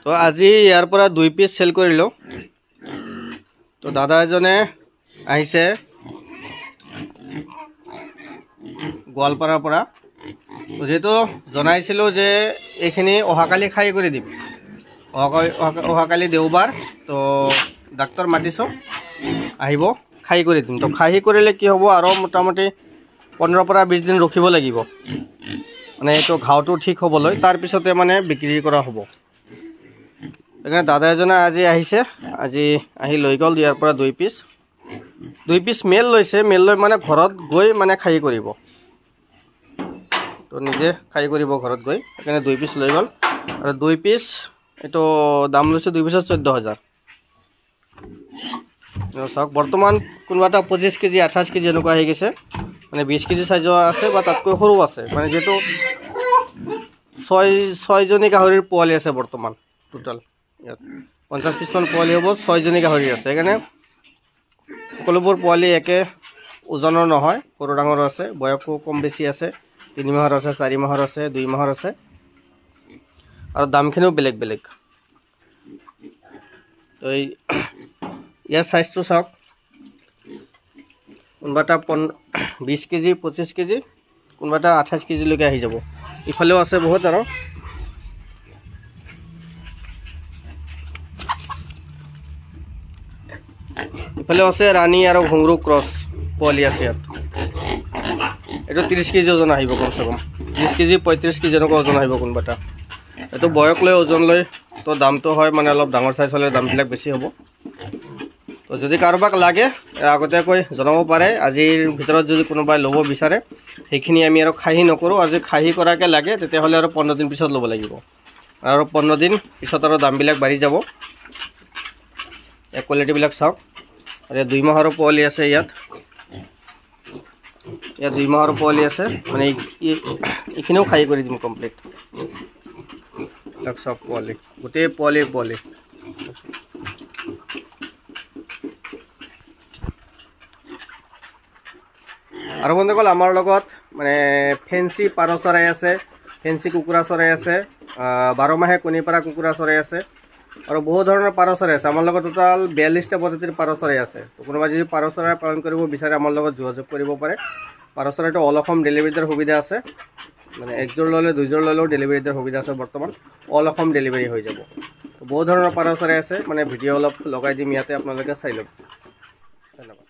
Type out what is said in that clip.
তো আজি ইয়াৰ পৰা 2 পিস সেল কৰিলো। তো দাদা এজনে আহিছে গোৱালপাৰাৰ পৰা। যেহেতু জনাইছিলো যে এইখিনি অহাকালি খাই কৰি দিম, অহাকালি দেওবাৰ। তো ডাক্তৰ মাতিছো, আহিব খাই কৰি দিম। তো খাই কৰিলে কি হ'ব, আৰু মোটামুটি 15 পৰা 20 দিন ৰখিব লাগিব, মানে এইটো ঘাওটো ঠিক হ'বলৈ। তাৰপিছতে মানে বিক্ৰী কৰা হ'ব। সেইকাৰণে দাদা এজনে আজি আহিছে, আজি আহি লৈ গ'ল ইয়াৰ পৰা 2 পিস মেল লৈছে। মেল লৈ মানে ঘৰত গৈ মানে খাই কৰিব, তো নিজে খাই কৰিব ঘৰত গৈ। সেইকাৰণে 2 পিস লৈ গ'ল। আৰু 2 পিস এইটো দাম লৈছে 2 পিসত 14,000। চাওক, বৰ্তমান কোনোবা এটা 25 কেজি 28 কেজি এনেকুৱা আহি গৈছে, মানে 20 কেজি সাইজৰ আছে বা তাতকৈ সৰু আছে। মানে যেহেতু 6জনী গাহৰিৰ পোৱালি আছে বৰ্তমান। টোটাল ইয়াত 50 পিছমান পোৱালি হ'ব, 6জনী গাহৰি আছে। সেইকাৰণে সকলোবোৰ পোৱালি একে ওজনৰ নহয়, সৰু ডাঙৰ আছে, বয়সো কম বেছি আছে। 3 মাহৰ আছে, 4 মাহৰ আছে, 2 মাহৰ আছে, আৰু দামখিনিও বেলেগ বেলেগ। তো ইয়াৰ সাইজটো চাওক, কোনোবা এটা 20 কেজি 25 কেজি, কোনোবা এটা 28 কেজিলৈকে আহি যাব। ইফালেও আছে বহুত, আৰু ইফালেও আছে ৰাণী আৰু ঘুংৰু ক্ৰছ পোৱালি আছে ইয়াত। এইটো 30 কেজি ওজন আহিব কমচে কম, 30 কেজি 35 কেজি এনেকুৱা ওজন আহিব কোনোবা এটা। এইটো বয়স লৈ ওজন লৈ তো দামটো হয়, মানে অলপ ডাঙৰ সাইজ হ'লে দামবিলাক বেছি হ'ব। তো যদি কাৰোবাক লাগে আগতীয়াকৈ জনাব পাৰে। আজিৰ ভিতৰত যদি কোনোবাই ল'ব বিচাৰে, সেইখিনি আমি আৰু খাহী নকৰোঁ। আৰু যদি খাহী কৰাকৈ লাগে তেতিয়াহ'লে আৰু 15 দিন পিছত ল'ব লাগিব, আৰু 15 দিন পিছত আৰু দামবিলাক বাঢ়ি যাব। এই কোৱালিটিবিলাক চাওক। আৰু 2 মাহৰো পোৱালি আছে ইয়াত 2 মাহৰ পোৱালি আছে, মানে এইখিনিও খাই কৰি দিম কমপ্লিট। তাক চাওক, পোৱালি গোটেই পোৱালি। আৰু বন্ধুসকল, আমাৰ লগত মানে ফেঞ্চি পাৰ চৰাই আছে, ফেঞ্চি কুকুৰা চৰাই আছে, 12 মাহে কণী পৰা কুকুৰা চৰাই আছে, আৰু বহু ধৰণৰ পাৰ চৰাই আছে। আমাৰ লগত টোটাল 42টা প্ৰজাতিৰ পাৰ চৰাই আছে। তো কোনোবা যদি পাৰ চৰাই পালন কৰিব বিচাৰে, আমাৰ লগত যোগাযোগ কৰিব পাৰে। পাৰ চৰাইটো অল অসম ডেলিভাৰী দিয়াৰ সুবিধা আছে, মানে 1 যোৰ ল'লে 2 যোৰ ল'লেও ডেলিভাৰী দিয়াৰ সুবিধা আছে। বৰ্তমান অল অসম ডেলিভাৰী হৈ যাব। তো বহু ধৰণৰ পাৰ চৰাই আছে, মানে ভিডিঅ' অলপ লগাই দিম ইয়াতে, আপোনালোকে চাই ল'ব। ধন্যবাদ।